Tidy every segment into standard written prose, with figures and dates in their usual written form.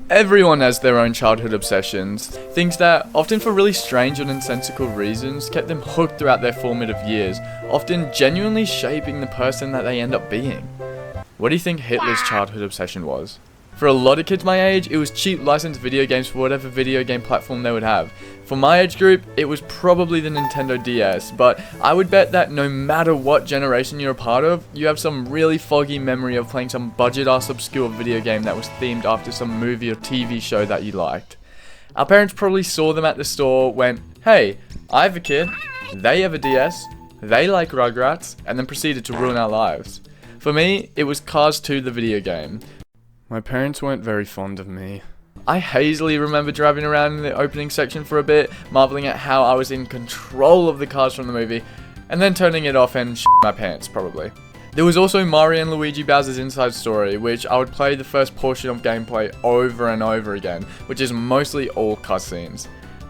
Everyone has their own childhood obsessions, things that, often for really strange and nonsensical reasons, kept them hooked throughout their formative years, often genuinely shaping the person that they end up being. What do you think Hitler's childhood obsession was? For a lot of kids my age, it was cheap licensed video games for whatever video game platform they would have. For my age group, it was probably the Nintendo DS, but I would bet that no matter what generation you're a part of, you have some really foggy memory of playing some budget-ass obscure video game that was themed after some movie or TV show that you liked. Our parents probably saw them at the store, went, "Hey, I have a kid, they have a DS, they like Rugrats," and then proceeded to ruin our lives. For me, it was Cars 2 the video game. My parents weren't very fond of me. I hazily remember driving around in the opening section for a bit, marveling at how I was in control of the cars from the movie, and then turning it off and shit my pants, probably. There was also Mario and Luigi Bowser's Inside Story, which I would play the first portion of gameplay over and over again, which is mostly all cutscenes.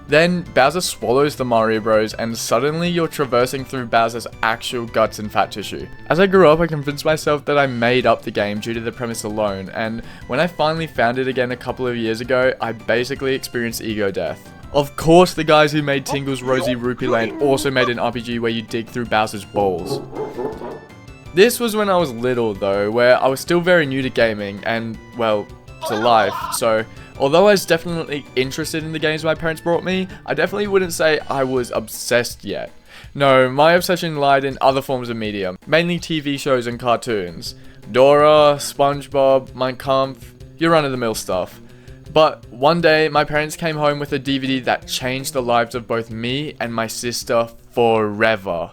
Then, Bowser swallows the Mario Bros, and suddenly you're traversing through Bowser's actual guts and fat tissue. As I grew up, I convinced myself that I made up the game due to the premise alone, and when I finally found it again a couple of years ago, I basically experienced ego death. Of course, the guys who made Tingle's Rosy Rupee Land also made an RPG where you dig through Bowser's balls. This was when I was little though, where I was still very new to gaming, and, well, to life, so although I was definitely interested in the games my parents brought me, I definitely wouldn't say I was obsessed yet. No, my obsession lied in other forms of media, mainly TV shows and cartoons. Dora, SpongeBob, Mein Kampf, your run-of-the-mill stuff. But one day, my parents came home with a DVD that changed the lives of both me and my sister forever.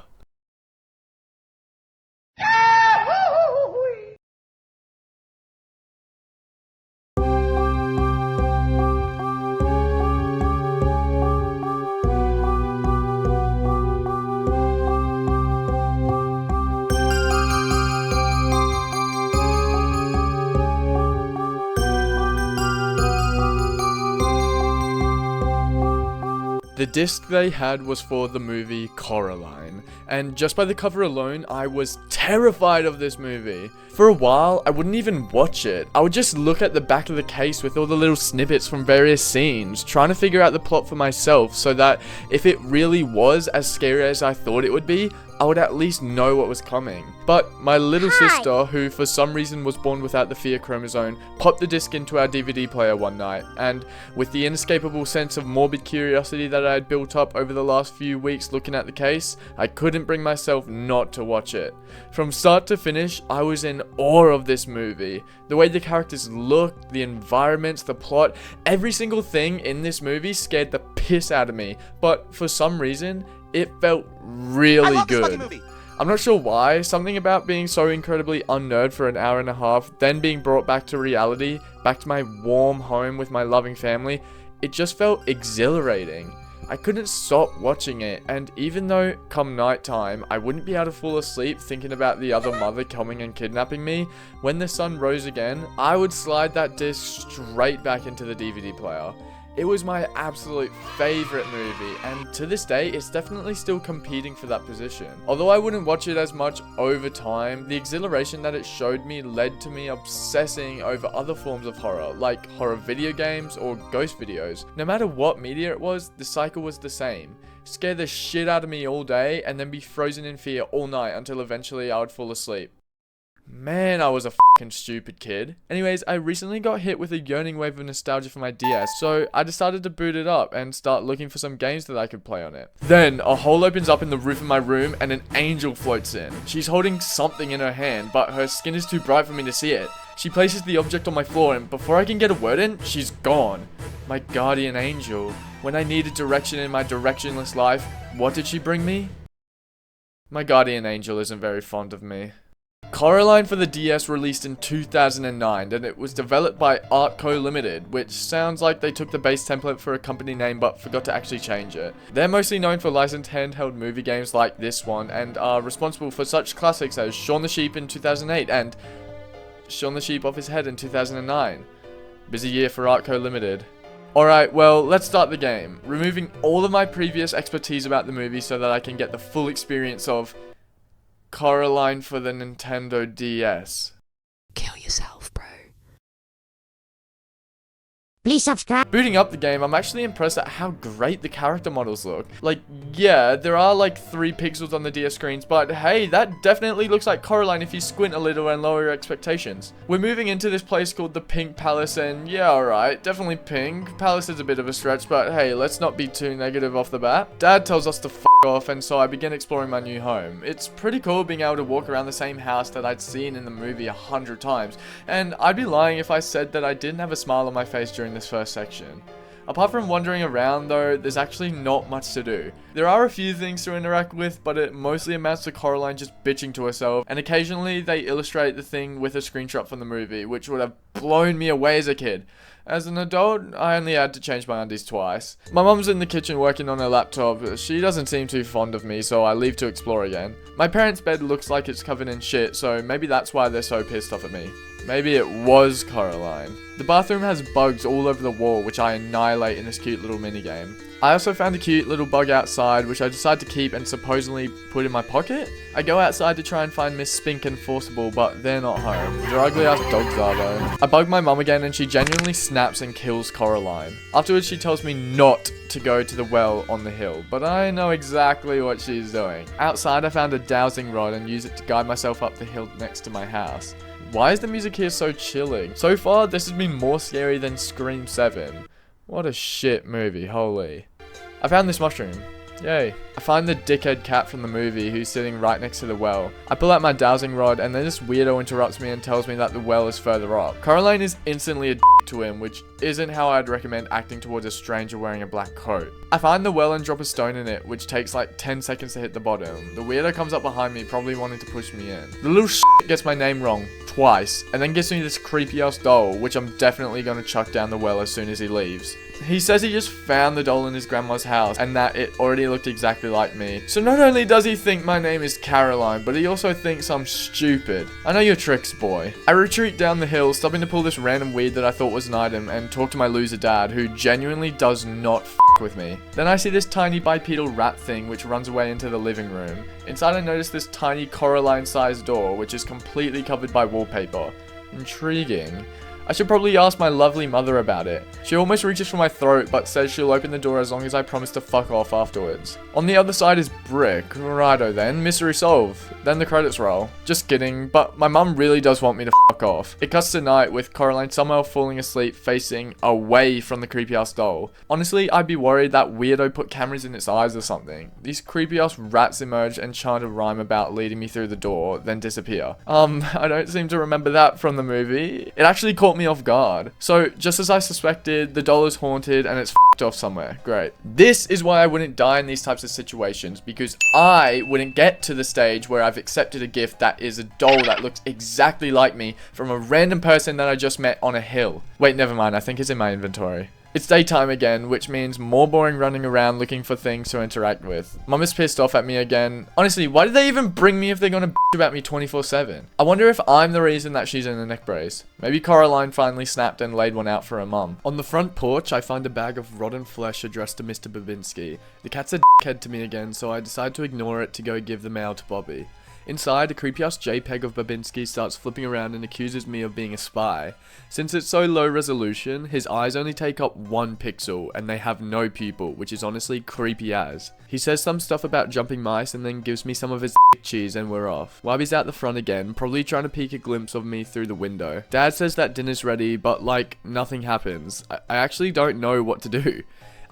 The disc they had was for the movie Coraline, and just by the cover alone, I was terrified of this movie. For a while, I wouldn't even watch it. I would just look at the back of the case with all the little snippets from various scenes, trying to figure out the plot for myself so that if it really was as scary as I thought it would be, I would at least know what was coming. But my little sister, who for some reason was born without the fear chromosome, popped the disc into our DVD player one night, and with the inescapable sense of morbid curiosity that I had built up over the last few weeks looking at the case, I couldn't bring myself not to watch it. From start to finish, I was in awe of this movie. The way the characters looked, the environments, the plot, every single thing in this movie scared the piss out of me, but for some reason, it felt really good. I'm not sure why, something about being so incredibly unnerd for an hour and a half, then being brought back to reality, back to my warm home with my loving family, it just felt exhilarating. I couldn't stop watching it, and even though come nighttime I wouldn't be able to fall asleep thinking about the other mother coming and kidnapping me, when the sun rose again, I would slide that disc straight back into the DVD player. It was my absolute favorite movie, and to this day, it's definitely still competing for that position. Although I wouldn't watch it as much over time, the exhilaration that it showed me led to me obsessing over other forms of horror, like horror video games or ghost videos. No matter what media it was, the cycle was the same. Scare the shit out of me all day, and then be frozen in fear all night until eventually I would fall asleep. Man, I was a fucking stupid kid. Anyways, I recently got hit with a yearning wave of nostalgia for my DS, so I decided to boot it up and start looking for some games that I could play on it. Then, a hole opens up in the roof of my room and an angel floats in. She's holding something in her hand, but her skin is too bright for me to see it. She places the object on my floor, and before I can get a word in, she's gone. My guardian angel. When I needed direction in my directionless life, what did she bring me? My guardian angel isn't very fond of me. Coraline for the DS released in 2009, and it was developed by Artco Limited, which sounds like they took the base template for a company name but forgot to actually change it. They're mostly known for licensed handheld movie games like this one, and are responsible for such classics as Shaun the Sheep in 2008 and Shaun the Sheep Off His Head in 2009. Busy year for Artco Limited. Alright, well, let's start the game, removing all of my previous expertise about the movie so that I can get the full experience of Coraline for the Nintendo DS. Kill yourself, bro. Please subscribe. Booting up the game, I'm actually impressed at how great the character models look. Like, yeah, there are like 3 pixels on the DS screens, but hey, that definitely looks like Coraline if you squint a little and lower your expectations. We're moving into this place called the Pink Palace, and yeah, alright, definitely pink. Palace is a bit of a stretch, but hey, let's not be too negative off the bat. Dad tells us to f off, and so I begin exploring my new home. It's pretty cool being able to walk around the same house that I'd seen in the movie 100 times, and I'd be lying if I said that I didn't have a smile on my face during this first section. Apart from wandering around though, there's actually not much to do. There are a few things to interact with, but it mostly amounts to Coraline just bitching to herself, and occasionally they illustrate the thing with a screenshot from the movie, which would have blown me away as a kid. As an adult, I only had to change my undies twice. My mum's in the kitchen working on her laptop. She doesn't seem too fond of me, so I leave to explore again. My parents' bed looks like it's covered in shit, so maybe that's why they're so pissed off at me. Maybe it was Coraline. The bathroom has bugs all over the wall, which I annihilate in this cute little minigame. I also found a cute little bug outside, which I decide to keep and supposedly put in my pocket. I go outside to try and find Miss Spink and Forcible, but they're not home. They're ugly ass dogs are though. I bug my mum again and she genuinely snaps and kills Coraline. Afterwards she tells me not to go to the well on the hill, but I know exactly what she's doing. Outside I found a dowsing rod and use it to guide myself up the hill next to my house. Why is the music here so chilling? So far, this has been more scary than Scream 7. What a shit movie, holy. I found this mushroom. Yay. I find the dickhead cat from the movie who's sitting right next to the well. I pull out my dowsing rod and then this weirdo interrupts me and tells me that the well is further up. Coraline is instantly a to him, which isn't how I'd recommend acting towards a stranger wearing a black coat. I find the well and drop a stone in it, which takes like 10 seconds to hit the bottom. The weirdo comes up behind me, probably wanting to push me in. The little shit gets my name wrong twice, and then gives me this creepy ass doll, which I'm definitely gonna chuck down the well as soon as he leaves. He says he just found the doll in his grandma's house and that it already looked exactly like me. So not only does he think my name is Caroline, but he also thinks I'm stupid. I know your tricks, boy. I retreat down the hill, stopping to pull this random weed that I thought was an item and talk to my loser dad, who genuinely does not f with me. Then I see this tiny bipedal rat thing which runs away into the living room. Inside I notice this tiny Coraline-sized door which is completely covered by wallpaper. Intriguing. I should probably ask my lovely mother about it. She almost reaches for my throat, but says she'll open the door as long as I promise to fuck off afterwards. On the other side is brick. Righto then, mystery solved. Then the credits roll. Just kidding, but my mum really does want me to fuck off. It cuts to night with Coraline somehow falling asleep facing away from the creepy ass doll. Honestly, I'd be worried that weirdo put cameras in its eyes or something. These creepy ass rats emerge and chant a rhyme about leading me through the door, then disappear. I don't seem to remember that from the movie. It actually caught me off guard. So, just as I suspected, the doll is haunted and it's f***ed off somewhere. Great. This is why I wouldn't die in these types of situations, because I wouldn't get to the stage where I've accepted a gift that is a doll that looks exactly like me from a random person that I just met on a hill. Wait, never mind. I think it's in my inventory. It's daytime again, which means more boring running around looking for things to interact with. Mum is pissed off at me again. Honestly, why did they even bring me if they're gonna bitch about me 24/7? I wonder if I'm the reason that she's in a neck brace. Maybe Coraline finally snapped and laid one out for her mum. On the front porch, I find a bag of rotten flesh addressed to Mr. Babinski. The cat's a dickhead to me again, so I decide to ignore it to go give the mail to Bobby. Inside, a creepy-ass JPEG of Babinski starts flipping around and accuses me of being a spy. Since it's so low resolution, his eyes only take up 1 pixel, and they have no pupil, which is honestly creepy as. He says some stuff about jumping mice and then gives me some of his cheese and we're off. Wabi's out the front again, probably trying to peek a glimpse of me through the window. Dad says that dinner's ready, but like, nothing happens. I actually don't know what to do.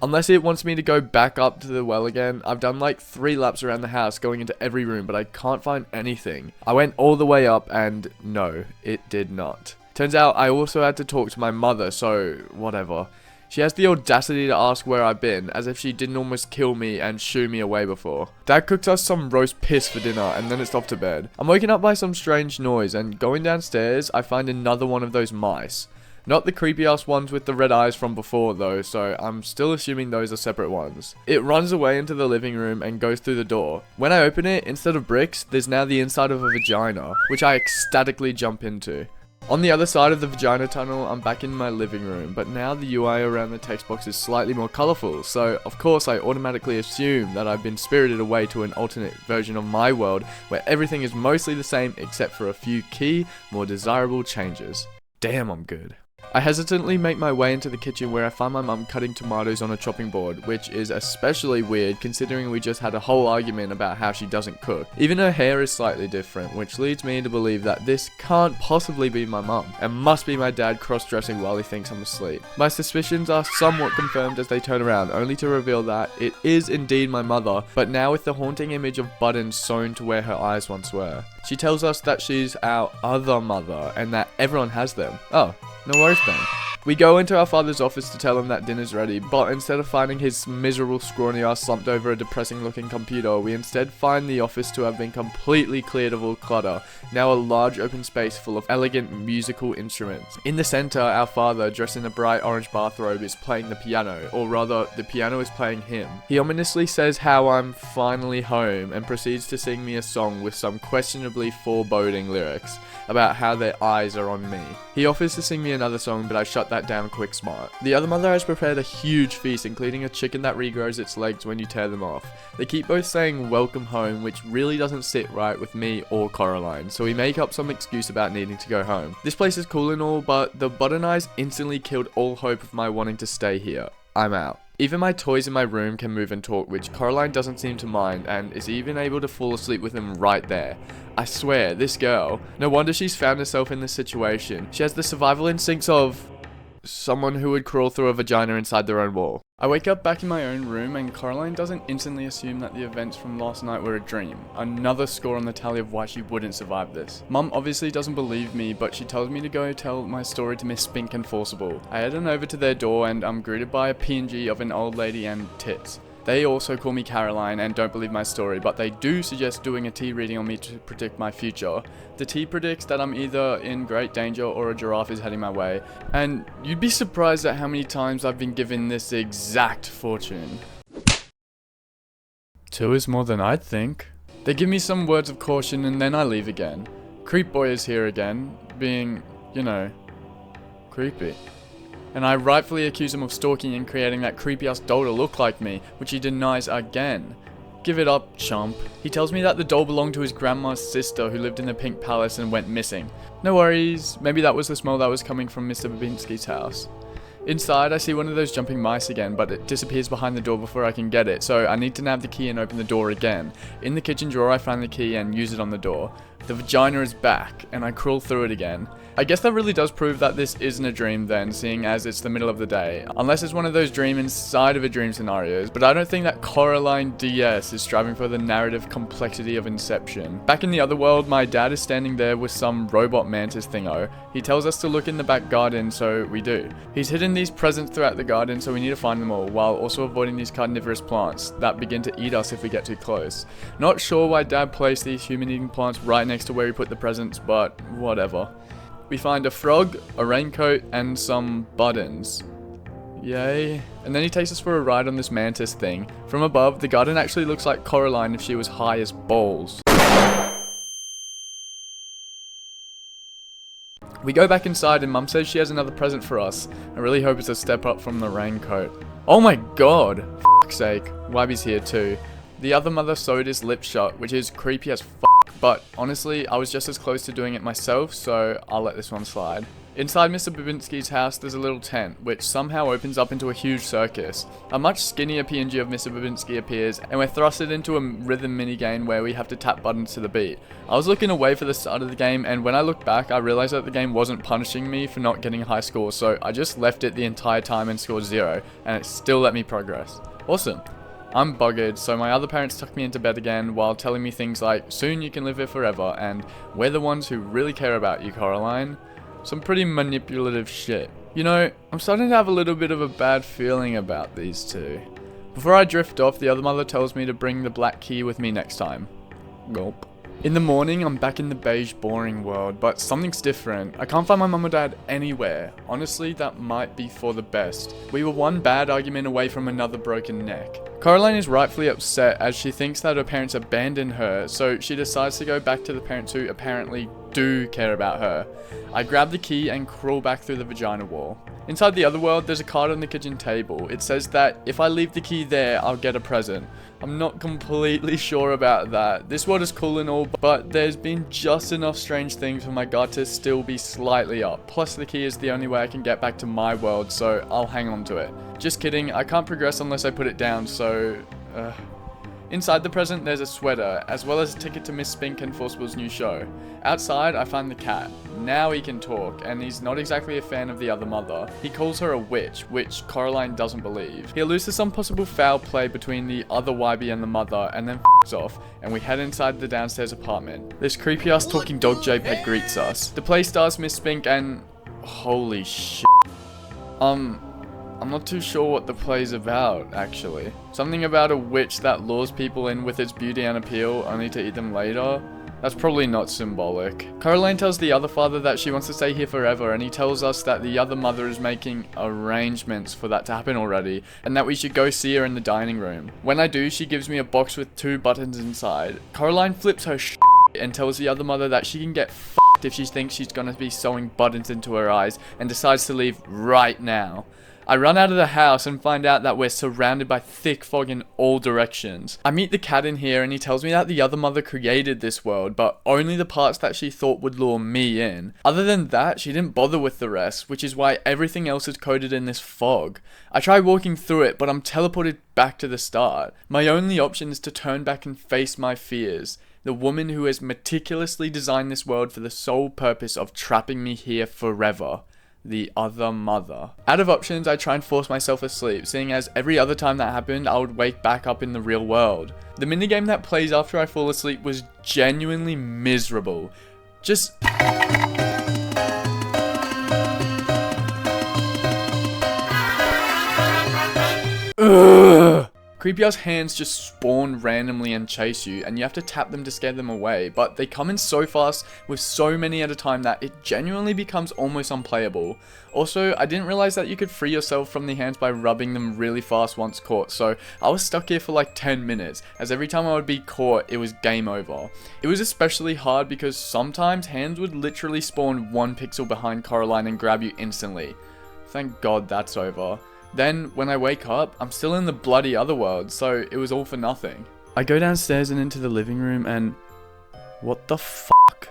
Unless it wants me to go back up to the well again. I've done like 3 laps around the house going into every room, but I can't find anything. I went all the way up and no, it did not. Turns out I also had to talk to my mother, so whatever. She has the audacity to ask where I've been, as if she didn't almost kill me and shoo me away before. Dad cooked us some roast piss for dinner and then it's off to bed. I'm woken up by some strange noise and going downstairs, I find another one of those mice. Not the creepy ass ones with the red eyes from before though, so I'm still assuming those are separate ones. It runs away into the living room and goes through the door. When I open it, instead of bricks, there's now the inside of a vagina, which I ecstatically jump into. On the other side of the vagina tunnel, I'm back in my living room, but now the UI around the text box is slightly more colourful, so of course I automatically assume that I've been spirited away to an alternate version of my world where everything is mostly the same except for a few key, more desirable changes. Damn, I'm good. I hesitantly make my way into the kitchen where I find my mum cutting tomatoes on a chopping board, which is especially weird considering we just had a whole argument about how she doesn't cook. Even her hair is slightly different, which leads me to believe that this can't possibly be my mum, and must be my dad cross-dressing while he thinks I'm asleep. My suspicions are somewhat confirmed as they turn around, only to reveal that it is indeed my mother, but now with the haunting image of buttons sewn to where her eyes once were. She tells us that she's our other mother, and that everyone has them. Oh. No worries then. We go into our father's office to tell him that dinner's ready, but instead of finding his miserable scrawny ass slumped over a depressing looking computer, we instead find the office to have been completely cleared of all clutter, now a large open space full of elegant musical instruments. In the center, our father, dressed in a bright orange bathrobe, is playing the piano, or rather, the piano is playing him. He ominously says how I'm finally home, and proceeds to sing me a song with some questionably foreboding lyrics about how their eyes are on me. He offers to sing me another song, but I shut that down quick smart. The other mother has prepared a huge feast, including a chicken that regrows its legs when you tear them off. They keep both saying welcome home, which really doesn't sit right with me or Coraline, so we make up some excuse about needing to go home. This place is cool and all, but the button eyes instantly killed all hope of my wanting to stay here. I'm out. Even my toys in my room can move and talk, which Coraline doesn't seem to mind, and is even able to fall asleep with them right there. I swear, this girl, no wonder she's found herself in this situation. She has the survival instincts of someone who would crawl through a vagina inside their own wall. I wake up back in my own room, and Coraline doesn't instantly assume that the events from last night were a dream. Another score on the tally of why she wouldn't survive this. Mum obviously doesn't believe me, but she tells me to go tell my story to Miss Spink and Forcible. I head on over to their door, and I'm greeted by a PNG of an old lady and tits. They also call me Caroline and don't believe my story, but they do suggest doing a tea reading on me to predict my future. The tea predicts that I'm either in great danger or a giraffe is heading my way, and you'd be surprised at how many times I've been given this exact fortune. 2 is more than I'd think. They give me some words of caution and then I leave again. Creep Boy is here again, being, you know, creepy. And I rightfully accuse him of stalking and creating that creepy ass doll to look like me, which he denies again. Give it up, chump. He tells me that the doll belonged to his grandma's sister who lived in the Pink Palace and went missing. No worries, maybe that was the smell that was coming from Mr. Babinski's house. Inside, I see one of those jumping mice again, but it disappears behind the door before I can get it, so I need to nab the key and open the door again. In the kitchen drawer, I find the key and use it on the door. The vagina is back, and I crawl through it again. I guess that really does prove that this isn't a dream then, seeing as it's the middle of the day. Unless it's one of those dream inside of a dream scenarios, but I don't think that Coraline DS is striving for the narrative complexity of Inception. Back in the other world, my dad is standing there with some robot mantis thingo. He tells us to look in the back garden, so we do. He's hidden these presents throughout the garden, so we need to find them all, while also avoiding these carnivorous plants that begin to eat us if we get too close. Not sure why dad placed these human-eating plants right next to where he put the presents, but whatever. We find a frog, a raincoat, and some buttons. Yay. And then he takes us for a ride on this mantis thing. From above, the garden actually looks like Coraline if she was high as balls. We go back inside and Mum says she has another present for us. I really hope it's a step up from the raincoat. Oh my god! F***'s sake. Wibby's here too. The other mother sewed his lips shut, which is creepy as f***. But honestly, I was just as close to doing it myself, so I'll let this one slide. Inside Mr. Babinski's house, there's a little tent, which somehow opens up into a huge circus. A much skinnier PNG of Mr. Babinski appears, and we're thrusted into a rhythm minigame where we have to tap buttons to the beat. I was looking away for the start of the game, and when I looked back, I realized that the game wasn't punishing me for not getting a high score, so I just left it the entire time and scored 0, and it still let me progress. Awesome. I'm buggered, so my other parents tuck me into bed again while telling me things like, soon you can live here forever, and we're the ones who really care about you, Coraline. Some pretty manipulative shit. You know, I'm starting to have a little bit of a bad feeling about these two. Before I drift off, the other mother tells me to bring the black key with me next time. Gulp. In the morning, I'm back in the beige, boring world, but something's different. I can't find my mum or dad anywhere. Honestly, that might be for the best. We were one bad argument away from another broken neck. Coraline is rightfully upset as she thinks that her parents abandoned her, so she decides to go back to the parents who apparently do care about her. I grab the key and crawl back through the vagina wall. Inside the other world, there's a card on the kitchen table. It says that if I leave the key there, I'll get a present. I'm not completely sure about that. This world is cool and all, but there's been just enough strange things for my guard to still be slightly up. Plus the key is the only way I can get back to my world, so I'll hang on to it. Just kidding, I can't progress unless I put it down, so... Inside the present, there's a sweater, as well as a ticket to Miss Spink and Forcible's new show. Outside, I find the cat. Now he can talk, and he's not exactly a fan of the other mother. He calls her a witch, which Coraline doesn't believe. He alludes to some possible foul play between the other YB and the mother, and then f***s off, and we head inside the downstairs apartment. This creepy-ass talking dog JPEG greets us. The play stars Miss Spink and... holy shit. I'm not too sure what the play's about, actually. Something about a witch that lures people in with its beauty and appeal, only to eat them later? That's probably not symbolic. Coraline tells the other father that she wants to stay here forever, and he tells us that the other mother is making arrangements for that to happen already, and that we should go see her in the dining room. When I do, she gives me a box with 2 buttons inside. Coraline flips her shit and tells the other mother that she can get f***ed if she thinks she's gonna be sewing buttons into her eyes, and decides to leave right now. I run out of the house and find out that we're surrounded by thick fog in all directions. I meet the cat in here and he tells me that the other mother created this world, but only the parts that she thought would lure me in. Other than that, she didn't bother with the rest, which is why everything else is coded in this fog. I try walking through it, but I'm teleported back to the start. My only option is to turn back and face my fears. The woman who has meticulously designed this world for the sole purpose of trapping me here forever. The other mother. Out of options, I try and force myself asleep, seeing as every other time that happened, I would wake back up in the real world. The minigame that plays after I fall asleep was genuinely miserable. Just... Ugh. Creepy ass hands just spawn randomly and chase you, and you have to tap them to scare them away, but they come in so fast with so many at a time that it genuinely becomes almost unplayable. Also, I didn't realize that you could free yourself from the hands by rubbing them really fast once caught, so I was stuck here for like 10 minutes, as every time I would be caught, it was game over. It was especially hard because sometimes hands would literally spawn 1 pixel behind Coraline and grab you instantly. Thank God that's over. Then, when I wake up, I'm still in the bloody other world, so it was all for nothing. I go downstairs and into the living room and... what the fuck?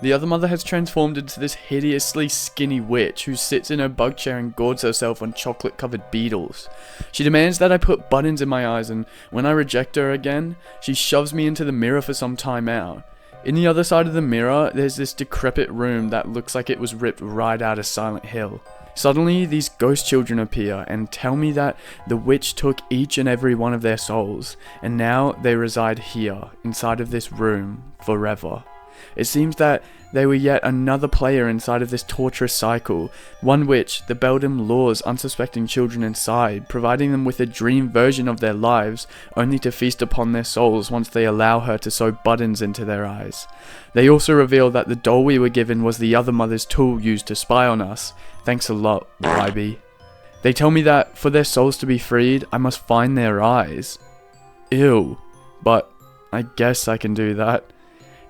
The other mother has transformed into this hideously skinny witch who sits in her bug chair and gorges herself on chocolate-covered beetles. She demands that I put buttons in my eyes, and when I reject her again, she shoves me into the mirror for some time out. In the other side of the mirror, there's this decrepit room that looks like it was ripped right out of Silent Hill. Suddenly, these ghost children appear and tell me that the witch took each and every one of their souls, and now they reside here, inside of this room, forever. It seems that they were yet another player inside of this torturous cycle, one which the Beldam lures unsuspecting children inside, providing them with a dream version of their lives, only to feast upon their souls once they allow her to sew buttons into their eyes. They also reveal that the doll we were given was the other mother's tool used to spy on us. Thanks a lot, YB. They tell me that for their souls to be freed, I must find their eyes. Ew. But I guess I can do that.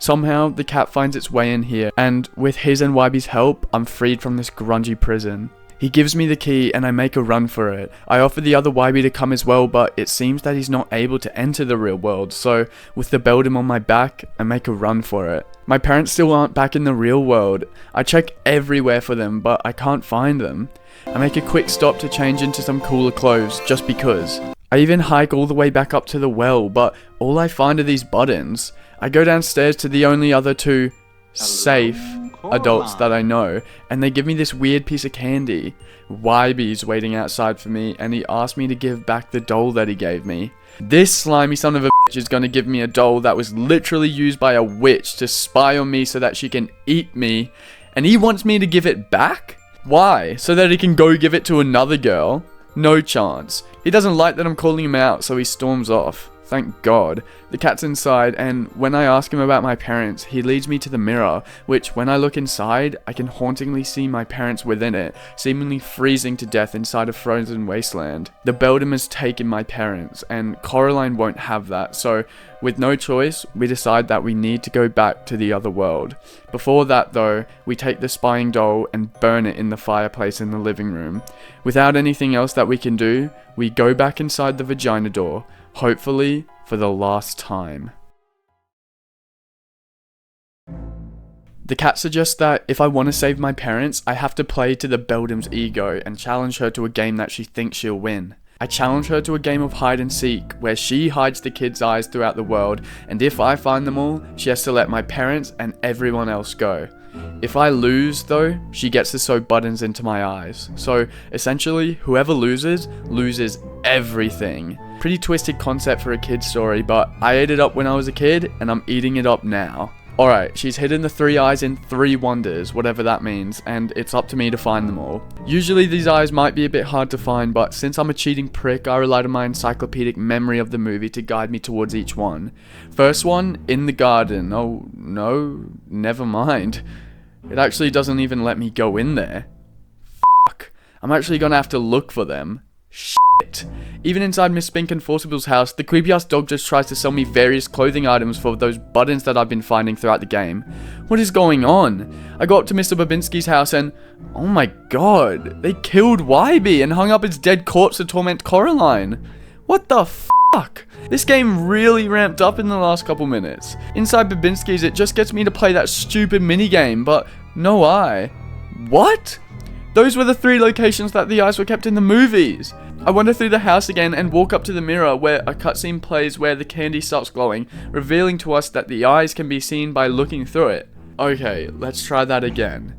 Somehow, the cat finds its way in here, and with his and YB's help, I'm freed from this grungy prison. He gives me the key, and I make a run for it. I offer the other YB to come as well, but it seems that he's not able to enter the real world, so with the Beldam on my back, I make a run for it. My parents still aren't back in the real world. I check everywhere for them, but I can't find them. I make a quick stop to change into some cooler clothes, just because. I even hike all the way back up to the well, but all I find are these buttons. I go downstairs to the only other 2 safe adults that I know, and they give me this weird piece of candy. YB's waiting outside for me, and he asked me to give back the doll that he gave me. This slimy son of a bitch is gonna give me a doll that was literally used by a witch to spy on me so that she can eat me, and he wants me to give it back? Why? So that he can go give it to another girl? No chance. He doesn't like that I'm calling him out, so he storms off. Thank God. The cat's inside, and when I ask him about my parents, he leads me to the mirror, which when I look inside, I can hauntingly see my parents within it, seemingly freezing to death inside a frozen wasteland. The Beldam has taken my parents, and Coraline won't have that, so with no choice, we decide that we need to go back to the other world. Before that though, we take the spying doll and burn it in the fireplace in the living room. Without anything else that we can do, we go back inside the vagina door, hopefully for the last time. The cat suggests that if I want to save my parents, I have to play to the Beldam's ego and challenge her to a game that she thinks she'll win. I challenge her to a game of hide and seek, where she hides the kids' eyes throughout the world, and if I find them all, she has to let my parents and everyone else go. If I lose though, she gets to sew buttons into my eyes. So essentially, whoever loses everything. Pretty twisted concept for a kid's story, but I ate it up when I was a kid, and I'm eating it up now. Alright, she's hidden the 3 eyes in 3 wonders, whatever that means, and it's up to me to find them all. Usually these eyes might be a bit hard to find, but since I'm a cheating prick, I relied on my encyclopedic memory of the movie to guide me towards each one. First one, in the garden. Oh, no, never mind. It actually doesn't even let me go in there. Fuck. I'm actually gonna have to look for them. Shit. Even inside Miss Spink and Forcible's house, the creepy ass dog just tries to sell me various clothing items for those buttons that I've been finding throughout the game. What is going on? I go up to Mr. Babinski's house and, oh my god, they killed Wybie and hung up its dead corpse to torment Coraline. What the fuck? This game really ramped up in the last couple minutes. Inside Babinski's, it just gets me to play that stupid minigame, but no eye. What? Those were the 3 locations that the eyes were kept in the movies. I wander through the house again and walk up to the mirror where a cutscene plays where the candy starts glowing, revealing to us that the eyes can be seen by looking through it. Okay, let's try that again.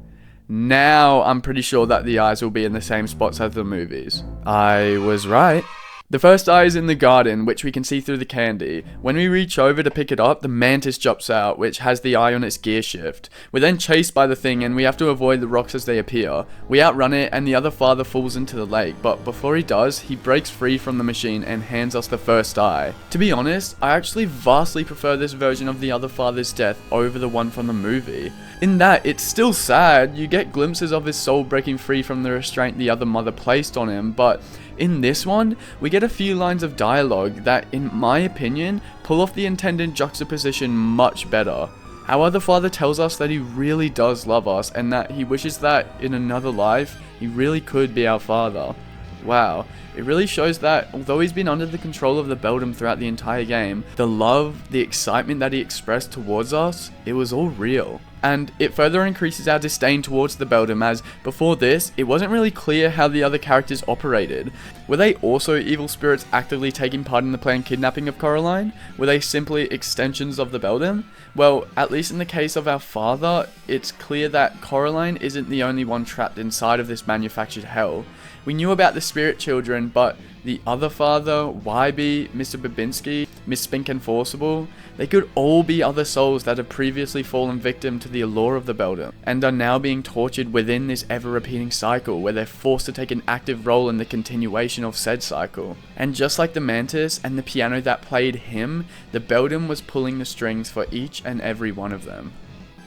Now I'm pretty sure that the eyes will be in the same spots as the movies. I was right. The first eye is in the garden, which we can see through the candy. When we reach over to pick it up, the mantis jumps out, which has the eye on its gear shift. We're then chased by the thing and we have to avoid the rocks as they appear. We outrun it and the other father falls into the lake, but before he does, he breaks free from the machine and hands us the first eye. To be honest, I actually vastly prefer this version of the other father's death over the one from the movie. In that, it's still sad, you get glimpses of his soul breaking free from the restraint the other mother placed on him, but in this one, we get a few lines of dialogue that, in my opinion, pull off the intended juxtaposition much better. Our other father tells us that he really does love us and that he wishes that, in another life, he really could be our father. Wow, it really shows that, although he's been under the control of the Beldam throughout the entire game, the love, the excitement that he expressed towards us, it was all real. And it further increases our disdain towards the Beldam, as before this, it wasn't really clear how the other characters operated. Were they also evil spirits actively taking part in the planned kidnapping of Coraline? Were they simply extensions of the Beldam? Well, at least in the case of our father, it's clear that Coraline isn't the only one trapped inside of this manufactured hell. We knew about the spirit children, but the other father, Wybie, Mr. Babinski, Miss Spink and Forcible, they could all be other souls that have previously fallen victim to the allure of the Beldam, and are now being tortured within this ever-repeating cycle where they're forced to take an active role in the continuation of said cycle. And just like the mantis and the piano that played him, the Beldam was pulling the strings for each and every one of them.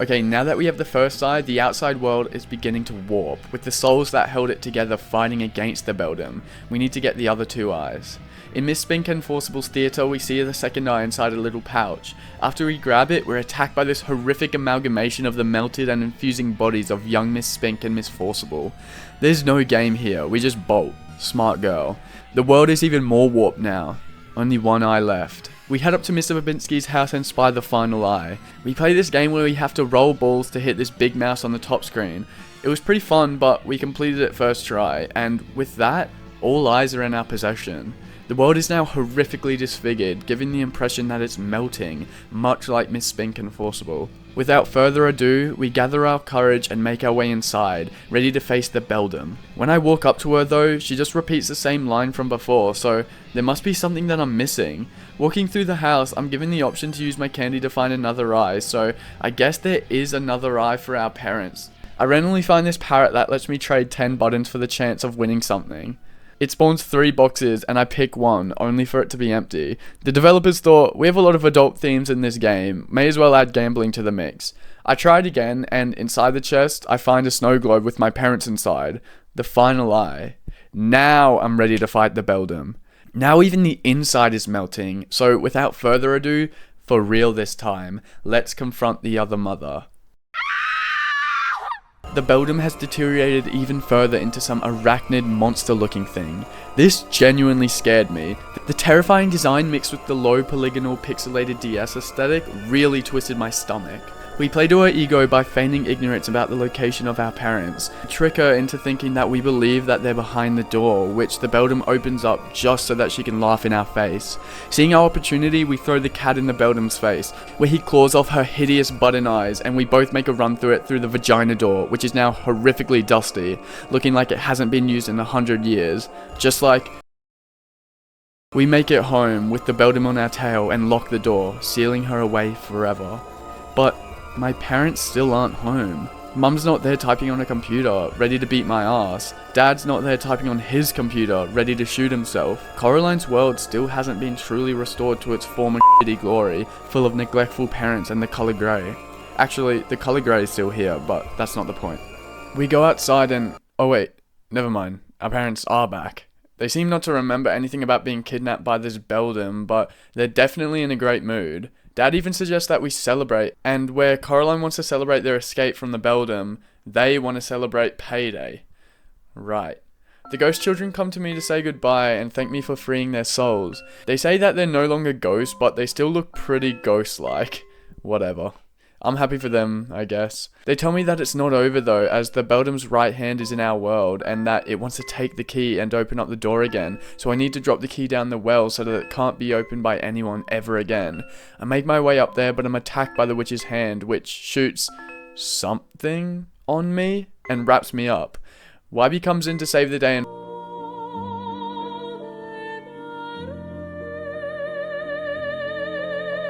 Okay, now that we have the first side, the outside world is beginning to warp, with the souls that held it together fighting against the Beldam. We need to get the other 2 eyes. In Miss Spink and Forcible's theatre, we see the second eye inside a little pouch. After we grab it, we're attacked by this horrific amalgamation of the melted and infusing bodies of young Miss Spink and Miss Forcible. There's no game here, we just bolt. Smart girl. The world is even more warped now. Only 1 eye left. We head up to Mr. Babinski's house and spy the final eye. We play this game where we have to roll balls to hit this big mouse on the top screen. It was pretty fun, but we completed it first try, and with that, all eyes are in our possession. The world is now horrifically disfigured, giving the impression that it's melting, much like Miss Spink and Forcible. Without further ado, we gather our courage and make our way inside, ready to face the Beldam. When I walk up to her though, she just repeats the same line from before, so there must be something that I'm missing. Walking through the house, I'm given the option to use my candy to find another eye, so I guess there is another eye for our parents. I randomly find this parrot that lets me trade 10 buttons for the chance of winning something. It spawns 3 boxes and I pick one, only for it to be empty. The developers thought, we have a lot of adult themes in this game, may as well add gambling to the mix. I tried again, and inside the chest, I find a snow globe with my parents inside. The final eye. Now I'm ready to fight the Beldam. Now even the inside is melting, so without further ado, for real this time, let's confront the other mother. The Beldam has deteriorated even further into some arachnid monster looking thing. This genuinely scared me. The terrifying design mixed with the low polygonal pixelated DS aesthetic really twisted my stomach. We play to her ego by feigning ignorance about the location of our parents, trick her into thinking that we believe that they're behind the door, which the Beldam opens up just so that she can laugh in our face. Seeing our opportunity, we throw the cat in the Beldam's face, where he claws off her hideous button eyes, and we both make a run through it through the vagina door, which is now horrifically dusty, looking like it hasn't been used in 100 years. Just like... We make it home with the Beldam on our tail and lock the door, sealing her away forever. But my parents still aren't home. Mum's not there typing on a computer, ready to beat my ass. Dad's not there typing on his computer, ready to shoot himself. Coraline's world still hasn't been truly restored to its former shitty glory, full of neglectful parents and the color grey. Actually, the color grey is still here, but that's not the point. We go outside and... oh wait, never mind. Our parents are back. They seem not to remember anything about being kidnapped by this Beldam, but they're definitely in a great mood. Dad even suggests that we celebrate, and where Coraline wants to celebrate their escape from the Beldam, they want to celebrate payday. Right. The ghost children come to me to say goodbye and thank me for freeing their souls. They say that they're no longer ghosts, but they still look pretty ghost-like. Whatever. I'm happy for them, I guess. They tell me that it's not over though, as the Beldam's right hand is in our world, and that it wants to take the key and open up the door again, so I need to drop the key down the well so that it can't be opened by anyone ever again. I make my way up there, but I'm attacked by the witch's hand, which shoots something on me and wraps me up. Wybie comes in to save the day and...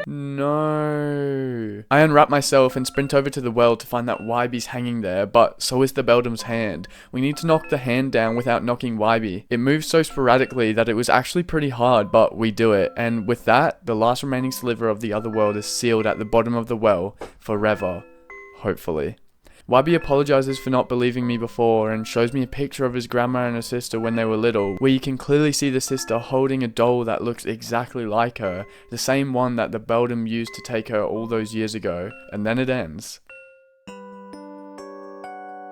No. I unwrap myself and sprint over to the well to find that Wybie's hanging there, but so is the Beldam's hand. We need to knock the hand down without knocking Wybie. It moves so sporadically that it was actually pretty hard, but we do it, and with that, the last remaining sliver of the other world is sealed at the bottom of the well, forever. Hopefully. Wybie apologizes for not believing me before and shows me a picture of his grandma and her sister when they were little, where you can clearly see the sister holding a doll that looks exactly like her, the same one that the Beldam used to take her all those years ago, and then it ends.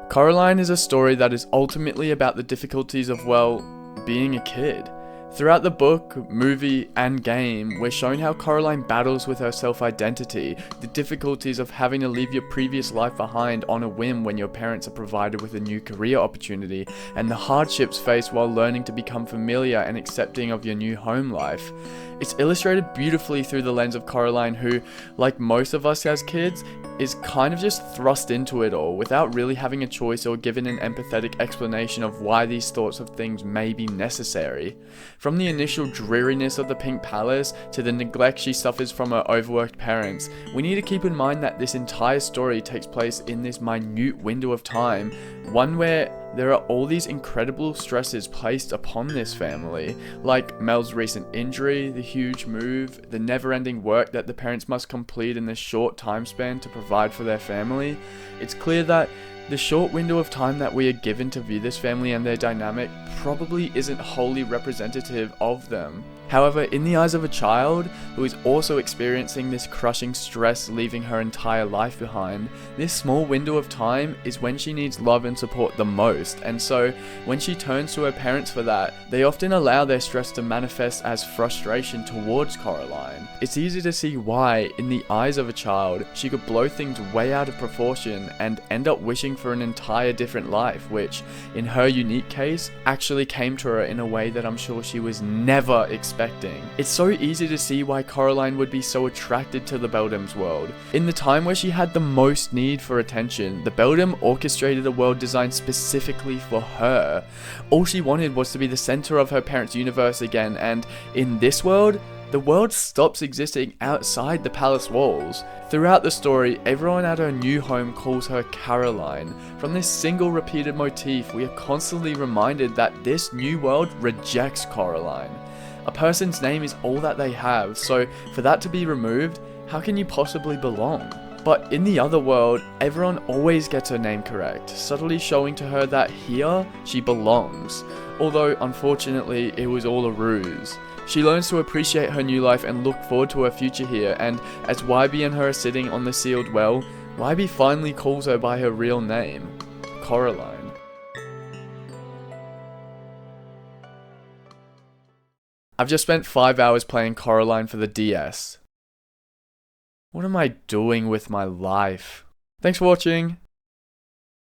Coraline is a story that is ultimately about the difficulties of, well, being a kid. Throughout the book, movie, and game, we're shown how Coraline battles with her self-identity, the difficulties of having to leave your previous life behind on a whim when your parents are provided with a new career opportunity, and the hardships faced while learning to become familiar and accepting of your new home life. It's illustrated beautifully through the lens of Coraline who, like most of us as kids, is kind of just thrust into it all without really having a choice or given an empathetic explanation of why these sorts of things may be necessary. From the initial dreariness of the Pink Palace to the neglect she suffers from her overworked parents, we need to keep in mind that this entire story takes place in this minute window of time, one where there are all these incredible stresses placed upon this family, like Mel's recent injury, the huge move, the never-ending work that the parents must complete in this short time span to provide for their family. It's clear that the short window of time that we are given to view this family and their dynamic probably isn't wholly representative of them. However, in the eyes of a child who is also experiencing this crushing stress leaving her entire life behind, this small window of time is when she needs love and support the most, and so when she turns to her parents for that, they often allow their stress to manifest as frustration towards Coraline. It's easy to see why, in the eyes of a child, she could blow things way out of proportion and end up wishing for an entire different life, which, in her unique case, actually came to her in a way that I'm sure she was never expecting. It's so easy to see why Coraline would be so attracted to the Beldam's world. In the time where she had the most need for attention, the Beldam orchestrated a world designed specifically for her. All she wanted was to be the center of her parents' universe again, and in this world, the world stops existing outside the palace walls. Throughout the story, everyone at her new home calls her Coraline. From this single repeated motif, we are constantly reminded that this new world rejects Coraline. A person's name is all that they have, so for that to be removed, how can you possibly belong? But in the other world, everyone always gets her name correct, subtly showing to her that here, she belongs. Although, unfortunately, it was all a ruse. She learns to appreciate her new life and look forward to her future here, and as YB and her are sitting on the sealed well, YB finally calls her by her real name, Coraline. I've just spent 5 hours playing Coraline for the DS. What am I doing with my life? Thanks for watching.